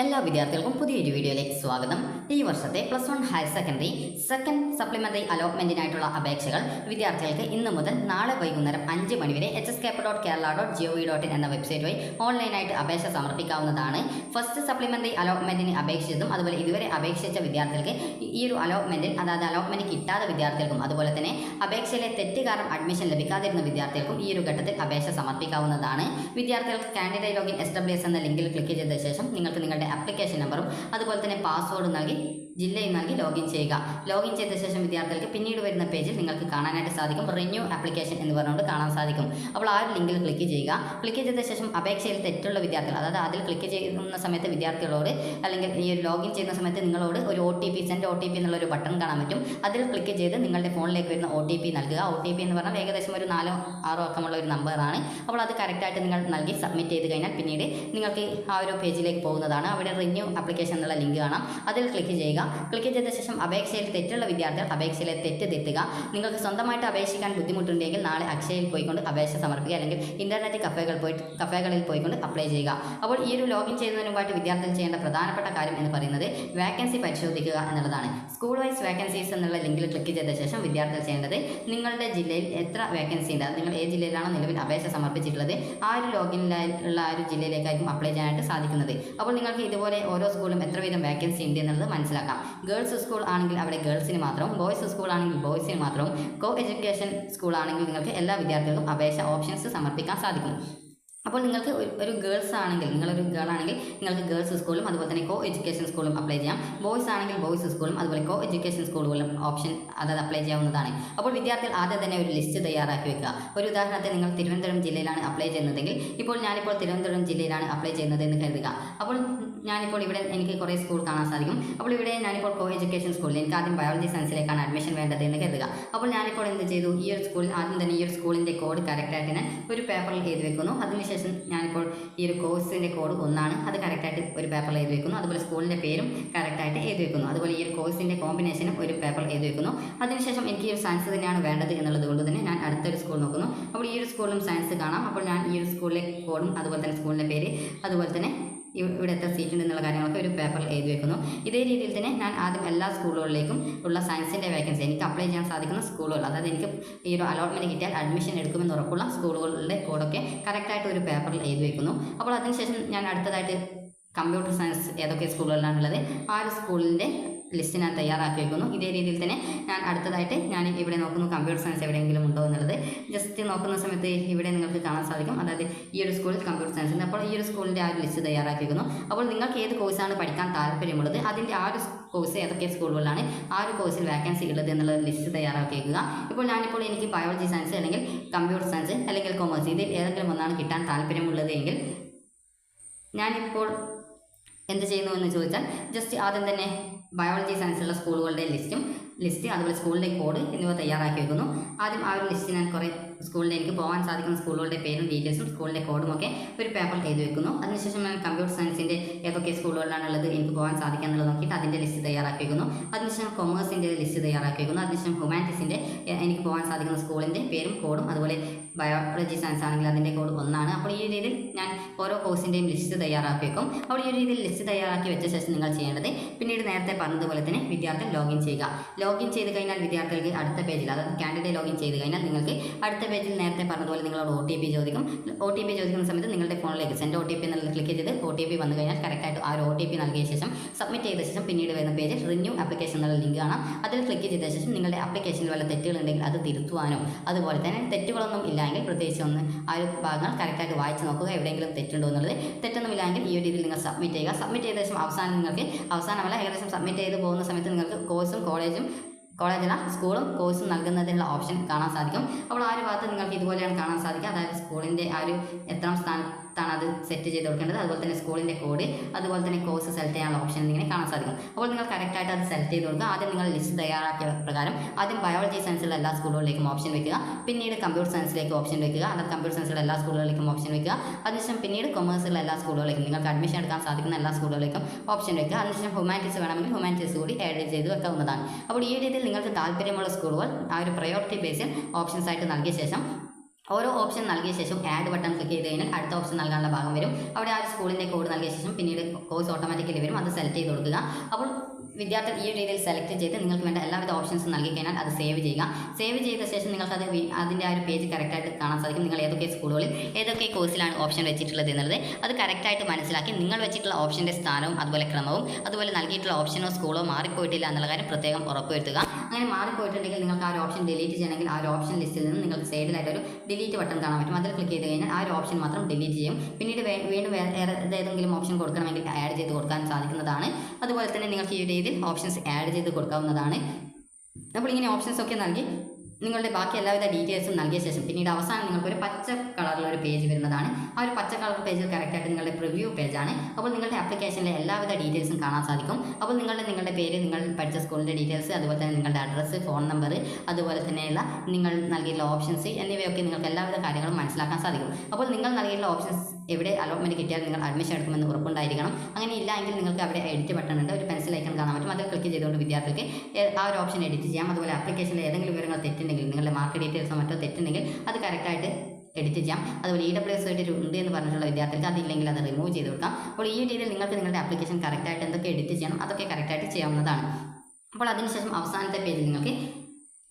എല്ലാ വിദ്യാർത്ഥികൾക്കും പുതിയൊരു വീഡിയോയിലേക്ക് സ്വാഗതം. ഈ വർഷത്തെ +1 ഹയർ സെക്കൻഡറി സെക്കൻഡ് സപ്ലിമെന്ററി അലോട്ട്മെന്റിനായിട്ടുള്ള അപേക്ഷകൾ വിദ്യാർത്ഥികൾക്ക് ഇന്ന് മുതൽ നാളെ വൈകുന്നേരം 5 മണി വരെ hskep.kerala.gov.in എന്ന വെബ്സൈറ്റ് വഴി ഓൺലൈനായിട്ട് അപേക്ഷ സമർപ്പിക്കാവുന്നതാണ്. ഫസ്റ്റ് സപ്ലിമെന്ററി അലോട്ട്മെന്റിന് അപേക്ഷിച്ചതും അതുപോലെ ഇതുവരെ അപേക്ഷിച്ച വിദ്യാർത്ഥികൾക്ക് ഈ ഒരു അലോട്ട്മെന്റിൽ അതായത് അലോട്ട്മെന്റ് കിട്ടാത്ത വിദ്യാർത്ഥികൾക്കും അതുപോലെ തന്നെ അപേക്ഷയിലെ തെറ്റ് കാരണം അഡ്മിഷൻ ലഭിക്കാതിരുന്ന വിദ്യാർത്ഥികൾക്കും ഈ ഒരു ഘട്ടത്തിൽ അപേക്ഷ സമർപ്പിക്കാവുന്നതാണ്. വിദ്യാർത്ഥികൾക്ക് കാൻഡിഡേറ്റ് ലോഗിൻ SWS എന്ന ലിങ്കിൽ ക്ലിക്ക് ചെയ്ത ശേഷം നിങ്ങൾക്ക് നിങ്ങളുടെ ആപ്ലിക്കേഷൻ നമ്പറും അതുപോലെ തന്നെ പാസ്വേഡ് നൽകി ജില്ലയും നൽകി ലോഗിൻ ചെയ്യുക. ലോഗിൻ ചെയ്ത ശേഷം വിദ്യാർത്ഥികൾക്ക് പിന്നീട് വരുന്ന പേജിൽ നിങ്ങൾക്ക് കാണാനായിട്ട് സാധിക്കും റിന്യൂ ആപ്ലിക്കേഷൻ എന്ന് പറഞ്ഞുകൊണ്ട് കാണാൻ സാധിക്കും. അപ്പോൾ ആ ഒരു ലിങ്കിൽ ക്ലിക്ക് ചെയ്യുക. ക്ലിക്ക് ചെയ്ത ശേഷം അപേക്ഷയിൽ തെറ്റുള്ള വിദ്യാർത്ഥികൾ അതായത് അതിൽ ക്ലിക്ക് ചെയ്യുന്ന സമയത്ത് വിദ്യാർത്ഥികളോട് അല്ലെങ്കിൽ ഈ ഒരു ലോഗിൻ ചെയ്യുന്ന സമയത്ത് നിങ്ങളോട് ഒരു OTP സെൻഡ് OTP എന്നുള്ള ഒരു ബട്ടൺ കാണാൻ പറ്റും. അതിൽ ക്ലിക്ക് ചെയ്ത് നിങ്ങളുടെ ഫോണിലേക്ക് വരുന്ന OTP നൽകുക. OTP എന്ന് പറഞ്ഞാൽ ഏകദേശം ഒരു 4-6 അക്കമുള്ള ഒരു നമ്പറാണ്. അപ്പോൾ അത് കറക്റ്റായിട്ട് നിങ്ങൾ നൽകി സബ്മിറ്റ് ചെയ്ത് കഴിഞ്ഞാൽ പിന്നീട് നിങ്ങൾക്ക് ആ ഒരു പേജിലേക്ക് പോകുന്നതാണ്. അവിടെ റിന്യൂ ആപ്ലിക്കേഷൻ എന്നുള്ള ലിങ്ക് കാണാം. അതിൽ ക്ലിക്ക് ചെയ്യുക. ക്ലിക്ക് ചെയ്ത ശേഷം അപേക്ഷയിൽ തെറ്റുള്ള വിദ്യാർത്ഥികൾ അപേക്ഷയിലെ തെറ്റ് തിരുത്തുക. നിങ്ങൾക്ക് സ്വന്തമായിട്ട് അപേക്ഷിക്കാൻ ബുദ്ധിമുട്ടുണ്ടെങ്കിൽ നാളെ അക്ഷയയിൽ പോയിക്കൊണ്ട് അപേക്ഷ സമർപ്പിക്കുക അല്ലെങ്കിൽ ഇന്റർനെറ്റ് കഫേകളിൽ പോയിക്കൊണ്ട് അപ്ലൈ ചെയ്യുക. അപ്പോൾ ഈ ഒരു ലോഗിൻ ചെയ്യുന്നതിന് മുമ്പായിട്ട് വിദ്യാർത്ഥികൾ ചെയ്യേണ്ട പ്രധാനപ്പെട്ട കാര്യം എന്ന് പറയുന്നത് വേക്കൻസി പരിശോധിക്കുക എന്നുള്ളതാണ്. സ്കൂൾ വൈസ് വേക്കൻസീസ് എന്നുള്ള ലിങ്കിൽ ക്ലിക്ക് ചെയ്ത ശേഷം വിദ്യാർത്ഥികൾ ചെയ്യേണ്ടത് നിങ്ങളുടെ ജില്ലയിൽ എത്ര വേക്കൻസി ഉണ്ട്, നിങ്ങൾ ഏത് ജില്ലയിലാണോ നിലവിൽ അപേക്ഷ സമർപ്പിച്ചിട്ടുള്ളത് ആ ഒരു ലോഗിനിലുള്ള ആ ഒരു ജില്ലയിലേക്കായിരിക്കും അപ്ലൈ ചെയ്യാനായിട്ട് സാധിക്കുന്നത്. അപ്പോൾ നിങ്ങൾക്ക് ഇതുപോലെ ഓരോ സ്കൂളും എത്ര വീതം വേക്കൻസി ഉണ്ട് എന്നുള്ളത് മനസ്സിലാക്കാം. ഗേൾസ് സ്കൂൾ ആണെങ്കിൽ അവിടെ ഗേൾസിന് മാത്രം, ബോയ്സ് സ്കൂൾ ആണെങ്കിൽ ബോയ്സിന് മാത്രം, കോ എഡ്യൂക്കേഷൻ സ്കൂൾ ആണെങ്കിൽ നിങ്ങൾക്ക് എല്ലാ വിദ്യാർത്ഥികൾക്കും അപേക്ഷ ഓപ്ഷൻസ് സമർപ്പിക്കാൻ സാധിക്കും. അപ്പോൾ നിങ്ങൾക്ക് ഒരു ഗേൾസ് ആണെങ്കിൽ നിങ്ങളൊരു ഗേൾ ആണെങ്കിൽ നിങ്ങൾക്ക് ഗേൾസ് സ്കൂളും അതുപോലെ തന്നെ കോ എഡ്യൂക്കേഷൻ സ്കൂളും അപ്ലൈ ചെയ്യാം. ബോയ്സ് ആണെങ്കിൽ ബോയ്സ് സ്കൂളും അതുപോലെ കോ എഡ്യൂക്കേഷൻ സ്കൂളുകളും ഓപ്ഷൻ അതായത് അപ്ലൈ ചെയ്യാവുന്നതാണ്. അപ്പോൾ വിദ്യാർത്ഥികൾ ആദ്യം തന്നെ ഒരു ലിസ്റ്റ് തയ്യാറാക്കി വെക്കുക. ഒരു ഉദാഹരണത്തിന് നിങ്ങൾ തിരുവനന്തപുരം ജില്ലയിലാണ് അപ്ലൈ ചെയ്യുന്നതെങ്കിൽ ഞാനിപ്പോൾ തിരുവനന്തപുരം ജില്ലയിലാണ് അപ്ലൈ ചെയ്യുന്നത് എന്ന് കരുതുക. അപ്പോൾ ഞാനിപ്പോൾ ഇവിടെ എനിക്ക് കുറേ സ്കൂൾ കാണാൻ സാധിക്കും. അപ്പോൾ ഇവിടെ ഞാനിപ്പോൾ കോ എഡ്യൂക്കേഷൻ സ്കൂളിൽ എനിക്ക് ആദ്യം ബയോളജി സയൻസിലേക്കാണ് അഡ്മിഷൻ വേണ്ടത് എന്ന് കരുതുക. അപ്പോൾ ഞാനിപ്പോൾ എന്ത് ചെയ്തു, ഈ ഒരു സ്കൂളിൽ ആദ്യം തന്നെ ഈ ഒരു സ്കൂളിൻ്റെ കോഡ് കറക്റ്റായിട്ട് ഞാൻ ഒരു പേപ്പറിൽ എഴുതി വെക്കുന്നു. അതിനുശേഷം ഞാനിപ്പോൾ ഈ ഒരു കോഴ്സിൻ്റെ കോഡ് 1 അത് കറക്റ്റായിട്ട് ഒരു പേപ്പറിൽ എഴുതി വെക്കുന്നു. അതുപോലെ സ്കൂളിൻ്റെ പേരും കറക്റ്റായിട്ട് എഴുതി വെക്കുന്നു. അതുപോലെ ഈ ഒരു കോഴ്സിൻ്റെ കോമ്പിനേഷനും ഒരു പേപ്പറിൽ എഴുതി വെക്കുന്നു. അതിനുശേഷം എനിക്ക് ഈ ഒരു സയൻസ് തന്നെയാണ് വേണ്ടത് എന്നുള്ളത് കൊണ്ട് തന്നെ ഞാൻ അടുത്തൊരു സ്കൂൾ നോക്കുന്നു. അപ്പോൾ ഈ ഒരു സ്കൂളിലും സയൻസ് കാണാം. അപ്പോൾ ഞാൻ ഈ ഒരു സ്കൂളിലെ കോഡും അതുപോലെ തന്നെ സ്കൂളിൻ്റെ പേര് അതുപോലെ തന്നെ ഇവിടെ എത്ര സീറ്റ് ഉണ്ട് എന്നുള്ള കാര്യങ്ങളൊക്കെ ഒരു പേപ്പറിൽ എഴുതി വെക്കുന്നു. ഇതേ രീതിയിൽ തന്നെ ഞാൻ ആദ്യം എല്ലാ സ്കൂളുകളിലേക്കും ഉള്ള സയൻസിൻ്റെ വേക്കൻസി എനിക്ക് അപ്ലൈ ചെയ്യാൻ സാധിക്കുന്ന സ്കൂളുകൾ അതായത് എനിക്ക് ഈ ഒരു അലോട്ട്മെൻറ്റ് കിട്ടിയാൽ അഡ്മിഷൻ എടുക്കുമെന്ന് ഉറപ്പുള്ള സ്കൂളുകളുടെ കോഡൊക്കെ കറക്റ്റായിട്ട് ഒരു പേപ്പറിൽ എഴുതി വെക്കുന്നു. അപ്പോൾ അതിനുശേഷം ഞാൻ അടുത്തതായിട്ട് കമ്പ്യൂട്ടർ സയൻസ് ഏതൊക്കെ സ്കൂളുകളിലാണുള്ളത് ആ ഒരു സ്കൂളിൻ്റെ ലിസ്റ്റ് ഞാൻ തയ്യാറാക്കി വെക്കുന്നു. ഇതേ രീതിയിൽ തന്നെ ഞാൻ അടുത്തതായിട്ട് ഞാൻ ഇവിടെ നോക്കുന്നു കമ്പ്യൂട്ടർ സയൻസ് എവിടെയെങ്കിലും ഉണ്ടോ എന്നുള്ളത്. ജസ്റ്റ് നോക്കുന്ന സമയത്ത് ഇവിടെ നിങ്ങൾക്ക് കാണാൻ സാധിക്കും. അതായത് ഈ ഒരു സ്കൂളിൽ കമ്പ്യൂട്ടർ സയൻസ് ഉണ്ട്. അപ്പോൾ ഈ ഒരു സ്കൂളിൻ്റെ ആ ഒരു ലിസ്റ്റ് തയ്യാറാക്കി വെക്കുന്നു. അപ്പോൾ നിങ്ങൾക്ക് ഏത് കോഴ്സാണ് പഠിക്കാൻ താല്പര്യമുള്ളത് അതിൻ്റെ ആ ഒരു കോഴ്സ് ഏതൊക്കെ സ്കൂളുകളിലാണ് ആ ഒരു കോഴ്സിൽ വേക്കൻസി ഉള്ളത് എന്നുള്ള ലിസ്റ്റ് തയ്യാറാക്കി വെക്കുക. ഇപ്പോൾ ഞാനിപ്പോൾ എനിക്ക് ബയോളജി സയൻസ് അല്ലെങ്കിൽ കമ്പ്യൂട്ടർ സയൻസ് അല്ലെങ്കിൽ കൊമേഴ്സ് ഇതിൽ ഏതെങ്കിലും ഒന്നാണ് കിട്ടാൻ താല്പര്യമുള്ളത് എങ്കിൽ ഞാനിപ്പോൾ എന്ത് ചെയ്യുന്നു എന്ന് ചോദിച്ചാൽ ജസ്റ്റ് ആദ്യം തന്നെ ബയോളജി സയൻസുള്ള സ്കൂളുകളുടെ ലിസ്റ്റ് അതുപോലെ സ്കൂളിൻ്റെ കോഡ് എന്നിവ തയ്യാറാക്കി വെക്കുന്നു. ആദ്യം ആ ഒരു ലിസ്റ്റ് ഞാൻ കുറേ സ്കൂളിൻ്റെ എനിക്ക് പോകാൻ സാധിക്കുന്ന സ്കൂളുകളുടെ പേരും ഡീറ്റെയിൽസും സ്കൂളിൻ്റെ കോഡും ഒക്കെ ഒരു പേപ്പറിൽ എഴുതി വെക്കുന്നു. അതിനുശേഷം ഞാൻ കമ്പ്യൂട്ടർ സയൻസിൻ്റെ ഏതൊക്കെ സ്കൂളുകളിലാണുള്ളത് എനിക്ക് പോകാൻ സാധിക്കുക എന്നുള്ളത് നോക്കിയിട്ട് അതിൻ്റെ ലിസ്റ്റ് തയ്യാറാക്കി വെക്കുന്നു. അതിനുശേഷം കൊമേഴ്സിൻ്റെ ലിസ്റ്റ് തയ്യാറാക്കി വെക്കുന്നു. അതിനുശേഷം ഹ്യൂമാനിറ്റീസിൻ്റെ എനിക്ക് പോകാൻ സാധിക്കുന്ന സ്കൂളിൻ്റെ പേരും കോഡും അതുപോലെ ബയോളജി സയൻസ് ആണെങ്കിൽ അതിൻ്റെ കോഡ് 1 അപ്പോൾ ഈ രീതിയിൽ ഞാൻ ഓരോ കോഴ്സിൻ്റെയും ലിസ്റ്റ് തയ്യാറാക്കി വെക്കും. അപ്പോൾ ഈ രീതിയിൽ ലിസ്റ്റ് തയ്യാറാക്കി വെച്ച ശേഷം നിങ്ങൾ ചെയ്യേണ്ടത് പിന്നീട് നേരത്തെ പറഞ്ഞതുപോലെ തന്നെ വിദ്യാർത്ഥികൾ ലോഗിൻ ചെയ്യുക. ലോഗിൻ ചെയ്ത് കഴിഞ്ഞാൽ വിദ്യാർത്ഥികൾക്ക് അടുത്ത പേജിൽ അതായത് കാൻഡിഡേറ്റ് ലോഗിൻ ചെയ്ത് കഴിഞ്ഞാൽ നിങ്ങൾക്ക് അടുത്ത പേജിൽ നേരത്തെ പറഞ്ഞതുപോലെ നിങ്ങളോട് OTP ചോദിക്കും. OTP ചോദിക്കുന്ന സമയത്ത് നിങ്ങളുടെ ഫോണിലേക്ക് സെൻഡ് OTP എന്നുള്ളത് ക്ലിക്ക് ചെയ്ത് OTP വന്നു കഴിഞ്ഞാൽ കറക്റ്റായിട്ട് ആ ഒരു OTP നൽകിയ ശേഷം സബ്മിറ്റ് ചെയ്ത ശേഷം പിന്നീട് വരുന്ന പേജിൽ റിന്യൂ ആപ്ലിക്കേഷൻ എന്നുള്ള ലിങ്ക് കാണാം. അതിൽ ക്ലിക്ക് ചെയ്ത ശേഷം നിങ്ങളുടെ ആപ്ലിക്കേഷനിൽ വല്ല തെറ്റുകളുണ്ടെങ്കിൽ അത് തിരുത്തുവാനും അതുപോലെ തന്നെ തെറ്റുകളൊന്നും ഇല്ലെങ്കിൽ പ്രത്യേകിച്ച് ആ ഒരു ഭാഗങ്ങൾ കറക്റ്റായിട്ട് വായിച്ച് നോക്കുക എവിടെയെങ്കിലും തെറ്റുണ്ടോ എന്നുള്ളത്. തെറ്റൊന്നും ഇല്ലെങ്കിൽ ഈ ഒരു രീതിയിൽ നിങ്ങൾ സബ്മിറ്റ് ചെയ്യുക. സബ്മിറ്റ് ചെയ്ത ശേഷം അവസാനമല്ല ഏകദേശം സബ്മിറ്റ് ചെയ്ത് പോകുന്ന സമയത്ത് നിങ്ങൾക്ക് കോഴ്സും കോളേജല്ല സ്കൂളും കോഴ്സും നൽകുന്നതിനുള്ള ഓപ്ഷൻ കാണാൻ സാധിക്കും. അപ്പോൾ ആ ഒരു ഭാഗത്ത് നിങ്ങൾക്ക് ഇതുപോലെയാണ് കാണാൻ സാധിക്കുക. അതായത് സ്കൂളിൻ്റെ ആ ഒരു എത്രാം സ്ഥാനത്താണ് അത് സെറ്റ് ചെയ്ത് കൊടുക്കേണ്ടത്, അതുപോലെ തന്നെ സ്കൂളിൻ്റെ കോഡ്, അതുപോലെ തന്നെ കോഴ്സ് സെലക്ട് ചെയ്യാനുള്ള ഓപ്ഷൻ ഇങ്ങനെ കാണാൻ സാധിക്കും. അപ്പോൾ നിങ്ങൾ കറക്റ്റായിട്ട് അത് സെലക്ട് ചെയ്ത് കൊടുക്കുക. ആദ്യം നിങ്ങൾ ലിസ്റ്റ് തയ്യാറാക്കിയ പ്രകാരം ആദ്യം ബയോളജി സയൻസിലുള്ള എല്ലാ സ്കൂളുകളിലേക്കും ഓപ്ഷൻ വെക്കുക. പിന്നീട് കമ്പ്യൂട്ടർ സയൻസിലേക്ക് ഓപ്ഷൻ വെക്കുക. അതായത് കമ്പ്യൂട്ടർ സയൻസിലുള്ള എല്ലാ സ്കൂളുകളിലേക്കും ഓപ്ഷൻ വെക്കുക. അതിനുശേഷം പിന്നീട് കൊമേഴ്സിലുള്ള എല്ലാ സ്കൂളുകളിലേക്കും നിങ്ങൾക്ക് അഡ്മിഷൻ എടുക്കാൻ സാധിക്കുന്ന എല്ലാ സ്കൂളുകളിലേക്കും ഓപ്ഷൻ വെക്കുക. അതിനുശേഷം ഹ്യൂമാനിറ്റീസ് വേണമെങ്കിൽ ഹ്യൂമാനിറ്റീസ് കൂടി ആഡ് ചെയ്ത് വെക്കാവുന്നതാണ്. അപ്പോൾ ഈ രീതിയിൽ നിങ്ങൾക്ക് താല്പര്യമുള്ള സ്കൂളുകൾ ആ ഒരു പ്രയോറിറ്റി ബേസിൽ ഓപ്ഷൻസ് ആയിട്ട് നൽകിയ ശേഷം ഓരോ ഓപ്ഷൻ നൽകിയ ശേഷം ആഡ് ബട്ടൺ ക്ലിക്ക് ചെയ്ത് കഴിഞ്ഞാൽ അടുത്ത ഓപ്ഷൻ നൽകാനുള്ള ഭാഗം വരും. അവിടെ ആ ഒരു സ്കൂളിൻ്റെ കോഡ് നൽകിയ ശേഷം പിന്നീട് കോഴ്സ് ഓട്ടോമാറ്റിക്കലി വരും. അത് സെലക്ട് ചെയ്ത് കൊടുക്കുക. അപ്പോൾ വിദ്യാർത്ഥി ഈ രീതിയിൽ സെലക്ട് ചെയ്ത് നിങ്ങൾക്ക് വേണ്ട എല്ലാവിധ ഓപ്ഷൻസും നൽകി കഴിഞ്ഞാൽ അത് സേവ് ചെയ്യുക. സേവ് ചെയ്ത ശേഷം നിങ്ങൾക്ക് അതിൻ്റെ ആ ഒരു പേജ് കറക്റ്റായിട്ട് കാണാൻ സാധിക്കും. നിങ്ങൾ ഏതൊക്കെ സ്കൂളുകളിൽ ഏതൊക്കെ കോഴ്സിലാണ് ഓപ്ഷൻ വെച്ചിട്ടുള്ളത് എന്നുള്ളത് അത് കറക്റ്റായിട്ട് മനസ്സിലാക്കി നിങ്ങൾ വെച്ചിട്ടുള്ള ഓപ്ഷൻ്റെ സ്ഥാനവും അതുപോലെ ക്രമവും അതുപോലെ നൽകിയിട്ടുള്ള ഓപ്ഷനോ സ്കൂളോ മാറിപ്പോയിട്ടില്ല എന്നുള്ള കാര്യം പ്രത്യേകം ഉറപ്പുവരുത്തുക. അങ്ങനെ മാറിപ്പോയിട്ടുണ്ടെങ്കിൽ നിങ്ങൾക്ക് ആ ഒരു ഓപ്ഷൻ ഡിലീറ്റ് ചെയ്യണമെങ്കിൽ ആ ഒരു ഓപ്ഷൻ ലിസ്റ്റിൽ നിന്ന് നിങ്ങൾക്ക് സൈഡിലായിട്ട് ഒരു ഡിലീറ്റ് ബട്ടൺ കാണാൻ പറ്റും. അതിൽ ക്ലിക്ക് ചെയ്ത് കഴിഞ്ഞാൽ ആ ഒരു ഓപ്ഷൻ മാത്രം ഡിലീറ്റ് ചെയ്യും. പിന്നീട് വീണ്ടും ഏതെങ്കിലും ഓപ്ഷൻ കൊടുക്കണമെങ്കിൽ ആഡ് ചെയ്ത് കൊടുക്കാൻ സാധിക്കുന്നതാണ്. അതുപോലെ തന്നെ നിങ്ങൾക്ക് ഈ രീതിയിൽ ഓപ്ഷൻസ് ആഡ് ചെയ്ത് കൊടുക്കാവുന്നതാണ്. അപ്പോൾ ഇങ്ങനെ ഓപ്ഷൻസ് ഒക്കെ നൽകി നിങ്ങളുടെ ബാക്കി എല്ലാവിധ ഡീറ്റെയിൽസും നൽകിയ ശേഷം പിന്നീട് അവസാനം നിങ്ങൾക്ക് ഒരു പച്ച കളറിലുള്ള ഒരു പേജ് വരുന്നതാണ്. ആ ഒരു പച്ച കളർ പേജിൽ കറക്റ്റായിട്ട് നിങ്ങളുടെ പ്രിവ്യൂ പേജാണ്. അപ്പോൾ നിങ്ങളുടെ ആപ്ലിക്കേഷനിലെ എല്ലാവിധ ഡീറ്റെയിൽസും കാണാൻ സാധിക്കും. അപ്പോൾ നിങ്ങളുടെ പേര്, നിങ്ങൾ പഠിച്ച സ്കൂളിൻ്റെ ഡീറ്റെയിൽസ്, അതുപോലെ തന്നെ നിങ്ങളുടെ അഡ്രസ്സ്, ഫോൺ നമ്പർ, അതുപോലെ തന്നെയുള്ള നിങ്ങൾ നൽകിയിട്ടുള്ള ഓപ്ഷൻസ് എന്നിവയൊക്കെ നിങ്ങൾക്ക് എല്ലാവിധ കാര്യങ്ങളും മനസ്സിലാക്കാൻ സാധിക്കും. അപ്പോൾ നിങ്ങൾ നൽകിയിട്ടുള്ള ഓപ്ഷൻസ് എവിടെ അലോട്ട്മെൻറ്റ് കിട്ടിയാൽ നിങ്ങൾ അഡ്മിഷൻ എടുക്കുമെന്ന് ഉറപ്പുണ്ടായിരിക്കണം. അങ്ങനെ ഇല്ല എങ്കിൽ നിങ്ങൾക്ക് അവിടെ എഡിറ്റ് ബട്ടൺ ഉണ്ട്, ഒരു പെൻസിൽ ഐക്കൺ കാണാൻ പറ്റും. അതിൽ ക്ലിക്ക് ചെയ്തുകൊണ്ട് വിദ്യാർത്ഥികൾക്ക് ആ ഒരു ഓപ്ഷൻ എഡിറ്റ് ചെയ്യാം. അതുപോലെ ആപ്ലിക്കേഷനിൽ ഏതെങ്കിലും വിവരങ്ങൾ തെറ്റുണ്ടെങ്കിൽ, നിങ്ങളുടെ മാർക്ക് ഡീറ്റെയിൽസോ മറ്റോ തെറ്റുണ്ടെങ്കിൽ അത് കറക്റ്റായിട്ട് എഡിറ്റ് ചെയ്യാം. അതുപോലെ EWS സർട്ടിഫിക്കറ്റ് ഉണ്ട് എന്ന് പറഞ്ഞിട്ടുള്ള വിദ്യാർത്ഥികൾക്ക് അതില്ലെങ്കിൽ അത് റിമൂവ് ചെയ്ത് കൊടുക്കാം. അപ്പോൾ ഈ രീതിയിൽ നിങ്ങൾക്ക് നിങ്ങളുടെ ആപ്ലിക്കേഷൻ കറക്റ്റായിട്ട് എന്തൊക്കെ എഡിറ്റ് ചെയ്യണം അതൊക്കെ കറക്റ്റായിട്ട് ചെയ്യാവുന്നതാണ്. അപ്പോൾ അതിനുശേഷം അവസാനത്തെ പേജിൽ നിങ്ങൾക്ക്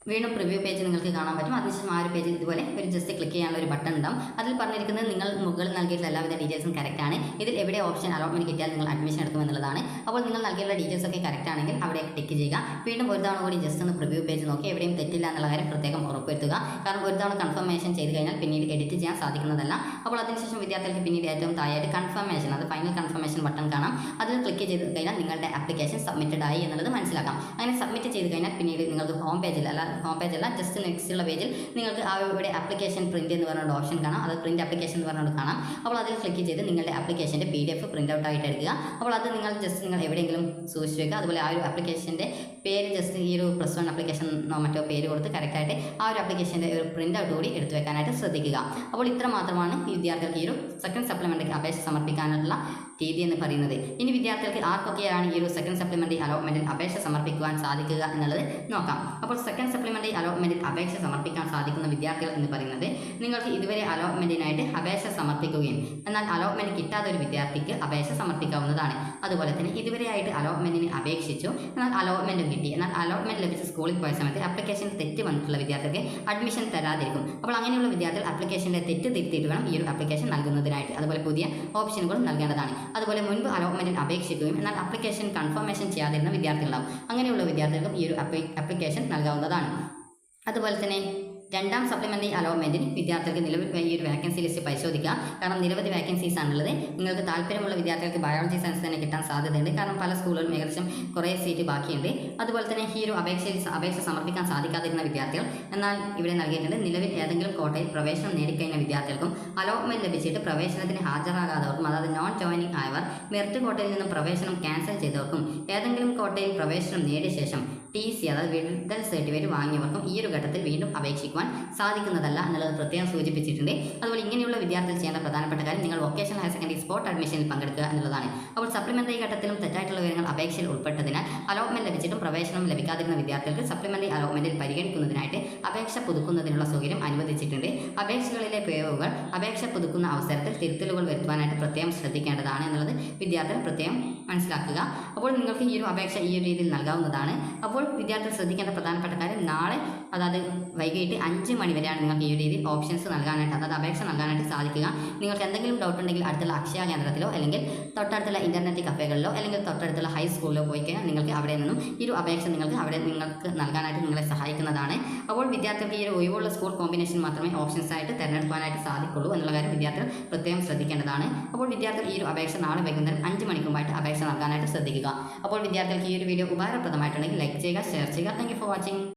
വീണ്ടും പ്രിവ്യൂ പേജ് നിങ്ങൾക്ക് കാണാൻ പറ്റും. അതിനുശേഷം ആ ഒരു പേജിൽ ഇതുപോലെ ഒരു ജസ്റ്റ് ക്ലിക്ക് ചെയ്യാനുള്ള ഒരു ബട്ടൺ ഉണ്ടാവും. അതിൽ പറഞ്ഞിരിക്കുന്നത് നിങ്ങൾ മുകളിൽ നൽകിയിട്ടുള്ള എല്ലാവിധ ഡീറ്റെയിൽസും കറക്റ്റ് ആണ്. ഇതിൽ എവിടെ ഓപ്ഷൻ അലോട്ട്മെൻറ്റ് കിട്ടിയാൽ നിങ്ങൾ അഡ്മിഷൻ എടുക്കുമെന്നുള്ളതാണ്. അപ്പോൾ നിങ്ങൾ നൽകിയുള്ള ഡീറ്റെയിൽസ് ഒക്കെ കറക്റ്റ് ആണെങ്കിൽ അവിടെ ടിക്ക് ചെയ്യുക. വീണ്ടും ഒരു തവണ കൂടി ജസ്റ്റ് ഒന്ന് പ്രിവ്യൂ പേജ് നോക്കി എവിടെയും തെറ്റില്ല എന്നുള്ള കാര്യം പ്രത്യേകം ഉറപ്പുവരുത്തുക. കാരണം ഒരു തവണ കൺഫർമേഷൻ ചെയ്ത് കഴിഞ്ഞാൽ പിന്നീട് എഡിറ്റ് ചെയ്യാൻ സാധിക്കുന്നതല്ല. അപ്പോൾ അതിനുശേഷം വിദ്യാർത്ഥികൾക്ക് പിന്നീട് ഏറ്റവും താഴെയായിട്ട് കൺഫർമേഷൻ, അത് ഫൈനൽ കൺഫർമേഷൻ ബട്ടൺ കാണാം. അതിൽ ക്ലിക്ക് ചെയ്ത് കഴിഞ്ഞാൽ നിങ്ങളുടെ ആപ്ലിക്കേഷൻ സബ്മിറ്റഡ് ആയി എന്നുള്ളത് മനസ്സിലാക്കാം. അങ്ങനെ സബ്മിറ്റ് ചെയ്ത് കഴിഞ്ഞാൽ പിന്നീട് നിങ്ങൾക്ക് ഹോം പേജല്ല ജസ്റ്റ് നെക്സ്റ്റ് ഉള്ള പേജിൽ നിങ്ങൾക്ക് ആ ഇവിടെ ആപ്ലിക്കേഷൻ പ്രിന്റ് എന്ന് പറഞ്ഞ ഓപ്ഷൻ കാണാം. അത് പ്രിന്റ് ആപ്ലിക്കേഷൻ എന്ന് പറഞ്ഞുകൊണ്ട് കാണാം. അപ്പോൾ അതിൽ ക്ലിക്ക് ചെയ്ത് നിങ്ങളുടെ ആപ്ലിക്കേഷൻ്റെ PDF പ്രിന്റ് ഔട്ട് ആയിട്ട് എടുക്കുക. അപ്പോൾ അത് നിങ്ങൾ എവിടെയെങ്കിലും സൂക്ഷിച്ച് വെക്കുക. അതുപോലെ ആ ഒരു ആപ്ലിക്കേഷൻ്റെ പേര് ജസ്റ്റ് ഈ ഒരു +1 ആപ്ലിക്കേഷൻ മറ്റോ പേര് കൊടുത്ത് കറക്റ്റായിട്ട് ആ ഒരു ആപ്ലിക്കേഷൻ്റെ ഒരു പ്രിന്റ് ഔട്ട് കൂടി എടുത്തു വെക്കാനായിട്ട് ശ്രദ്ധിക്കുക. അപ്പോൾ ഇത്ര മാത്രമാണ് ഈ വിദ്യാർത്ഥികൾക്ക് ഈ ഒരു സെക്കൻഡ് സപ്ലിമെൻ്ററി അപേക്ഷ സമർപ്പിക്കാനുള്ള രീതി എന്ന് പറയുന്നത്. ഇനി വിദ്യാർത്ഥികൾക്ക് ആർക്കൊക്കെയാണ് ഈ ഒരു സെക്കൻഡ് സപ്ലിമെൻ്ററി അലോട്ട്മെൻറ്റിൽ അപേക്ഷ സമർപ്പിക്കുവാൻ സാധിക്കുക എന്നുള്ളത് നോക്കാം. അപ്പോൾ സെക്കൻഡ് സപ്ലിമെൻ്ററി അലോട്ട്മെൻറ്റിൽ അപേക്ഷ സമർപ്പിക്കാൻ സാധിക്കുന്ന വിദ്യാർത്ഥികൾ എന്ന് പറയുന്നത് നിങ്ങൾക്ക് ഇതുവരെ അലോട്ട്മെൻറ്റിനായിട്ട് അപേക്ഷ സമർപ്പിക്കുകയും എന്നാൽ അലോട്ട്മെൻറ്റ് കിട്ടാത്ത ഒരു വിദ്യാർത്ഥിക്ക് അപേക്ഷ സമർപ്പിക്കാവുന്നതാണ്. അതുപോലെ തന്നെ ഇതുവരെയായിട്ട് അലോട്ട്മെൻറ്റിന് അപേക്ഷിച്ചു എന്നാൽ അലോട്ട്മെൻറ്റും കിട്ടി, എന്നാൽ അലോട്ട്മെൻറ്റ് ലഭിച്ച സ്കൂളിൽ പോയ സമയത്ത് ആപ്ലിക്കേഷൻ തെറ്റ് വന്നിട്ടുള്ള വിദ്യാർത്ഥിക്ക് അഡ്മിഷൻ തരാതിരിക്കും. അപ്പോൾ അങ്ങനെയുള്ള വിദ്യാർത്ഥികൾ ആപ്ലിക്കേഷൻ്റെ തെറ്റ് തിരുത്തിയിട്ട് വേണം ഈ ഒരു ആപ്ലിക്കേഷൻ നൽകുന്നതിനായിട്ട്. അതുപോലെ പുതിയ ഓപ്ഷനുകൾ നൽകേണ്ടതാണ്. അതുപോലെ മുൻപ് അലോട്ട്മെൻറ്റിന് അപേക്ഷിക്കുകയും എന്നാൽ ആപ്ലിക്കേഷൻ കൺഫർമേഷൻ ചെയ്യാതിരുന്ന വിദ്യാർത്ഥികളുണ്ടാവും. അങ്ങനെയുള്ള വിദ്യാർത്ഥികൾക്കും ഈ ഒരു ആപ്ലിക്കേഷൻ നൽകാവുന്നതാണ്. അതുപോലെ തന്നെ രണ്ടാം സപ്ലിമെൻ്ററി അലോട്ട്മെൻറ്റിന് വിദ്യാർത്ഥികൾക്ക് നിലവിൽ ഈ ഒരു വേക്കൻസി ലിസ്റ്റ് പരിശോധിക്കുക. കാരണം നിരവധി വേക്കൻസീസ് ആണുള്ളത്. നിങ്ങൾക്ക് താല്പര്യമുള്ള വിദ്യാർത്ഥികൾക്ക് ബയോളജി സയൻസ് തന്നെ കിട്ടാൻ സാധ്യതയുണ്ട്. കാരണം പല സ്കൂളുകളിലും ഏകദേശം കുറേ സീറ്റ് ബാക്കിയുണ്ട്. അതുപോലെ തന്നെ ഈ ഒരു അപേക്ഷ സമർപ്പിക്കാൻ സാധിക്കാതിരുന്ന വിദ്യാർത്ഥികൾ എന്നാൽ ഇവിടെ നൽകിയിട്ടുണ്ട്. നിലവിൽ ഏതെങ്കിലും കോട്ടയിൽ പ്രവേശനം നേടിക്കഴിഞ്ഞ വിദ്യാർത്ഥികൾക്കും അലോട്ട്മെൻറ്റ് ലഭിച്ചിട്ട് പ്രവേശനത്തിന് ഹാജരാകാത്തവർക്കും, അതായത് നോൺ ജോയിനിങ് ആയവർ, മെറിറ്റ് കോട്ടയിൽ നിന്നും പ്രവേശനം ക്യാൻസൽ ചെയ്തവർക്കും, ഏതെങ്കിലും കോട്ടയിൽ പ്രവേശനം നേടിയ ശേഷം TC അതായത് വിടുതൽ സർട്ടിഫിക്കറ്റ് വാങ്ങിയവർക്കും ഈ ഒരു ഘട്ടത്തിൽ വീണ്ടും അപേക്ഷിക്കുവാൻ സാധിക്കുന്നതല്ല എന്നുള്ളത് പ്രത്യേകം സൂചിപ്പിച്ചിട്ടുണ്ട്. അതുപോലെ ഇങ്ങനെയുള്ള വിദ്യാർത്ഥികൾ ചെയ്യേണ്ട പ്രധാനപ്പെട്ട കാര്യം നിങ്ങൾ വൊക്കേഷണൽ ഹയർ സെക്കൻഡറി സ്പോട്ട് അഡ്മിഷനിൽ പങ്കെടുക്കുക എന്നുള്ളതാണ്. അപ്പോൾ സപ്ലിമെൻ്ററി ഘട്ടത്തിലും തെറ്റായിട്ടുള്ള വിവരങ്ങൾ അപേക്ഷയിൽ ഉൾപ്പെട്ടതിനാൽ അലോട്ട്മെൻറ്റ് ലഭിച്ചിട്ടും പ്രവേശനം ലഭിക്കാതിരുന്ന വിദ്യാർത്ഥികൾക്ക് സപ്ലിമെൻ്ററി അലോട്ട്മെൻറ്റിൽ പരിഗണിക്കുന്നതിനായിട്ട് അപേക്ഷ പുതുക്കുന്നതിനുള്ള സൗകര്യം അനുവദിച്ചിട്ടുണ്ട്. അപേക്ഷകളിലെ പിഴവുകൾ അപേക്ഷ പുതുക്കുന്ന അവസരത്തിൽ തിരുത്തലുകൾ വരുത്തുവാനായിട്ട് പ്രത്യേകം ശ്രദ്ധിക്കേണ്ടതാണ് എന്നുള്ളത് വിദ്യാർത്ഥികൾ പ്രത്യേകം മനസ്സിലാക്കുക. അപ്പോൾ നിങ്ങൾക്ക് ഈ ഒരു അപേക്ഷ ഈ ഒരു രീതിയിൽ നൽകാവുന്നതാണ്. അപ്പോൾ വിദ്യാർത്ഥികൾ ശ്രദ്ധിക്കേണ്ട പ്രധാനപ്പെട്ട കാര്യം നാളെ അതായത് വൈകിട്ട് 5 മണി വരെയാണ് നിങ്ങൾക്ക് ഈ ഒരു രീതിയിൽ ഓപ്ഷൻസ് നൽകാനായിട്ട്, അതായത് അപേക്ഷ നൽകാനായിട്ട് സാധിക്കുക. നിങ്ങൾക്ക് എന്തെങ്കിലും ഡൗട്ട് ഉണ്ടെങ്കിൽ അടുത്തുള്ള അക്ഷയ കേന്ദ്രത്തിലോ അല്ലെങ്കിൽ തൊട്ടടുത്തുള്ള ഇൻ്റർനെറ്റ് കഫേകളിലോ അല്ലെങ്കിൽ തൊട്ടടുത്തുള്ള ഹൈസ്കൂളിലോ പോയി കഴിഞ്ഞാൽ നിങ്ങൾക്ക് അവിടെ നിന്നും ഈ ഒരു അപേക്ഷ നിങ്ങൾക്ക് നൽകാനായിട്ട് നിങ്ങളെ സഹായിക്കുന്നതാണ്. അപ്പോൾ വിദ്യാർത്ഥികൾക്ക് ഈ ഒരു ഒഴിവുള്ള സ്കൂൾ കോമ്പിനേഷൻ മാത്രമേ ഓപ്ഷൻസ് ആയിട്ട് തിരഞ്ഞെടുക്കാനായിട്ട് സാധിക്കുള്ളൂ എന്നുള്ള കാര്യം വിദ്യാർത്ഥികൾ പ്രത്യേകം ശ്രദ്ധിക്കേണ്ടതാണ്. അപ്പോൾ വിദ്യാർത്ഥികൾ ഈ ഒരു അപേക്ഷ നാളെ വൈകുന്നേരം 5 മണിക്ക് മുമ്പായിട്ട് അപേക്ഷ നൽകാനായിട്ട് ശ്രദ്ധിക്കുക. അപ്പോൾ വിദ്യാർത്ഥികൾക്ക് ഈ ഒരു വീഡിയോ ഉപകാരപ്രദമായിട്ടുണ്ടെങ്കിൽ ലൈക്ക് ചെയ്യുക, ഷെയർ ചെയ്യുക. Thank you for watching.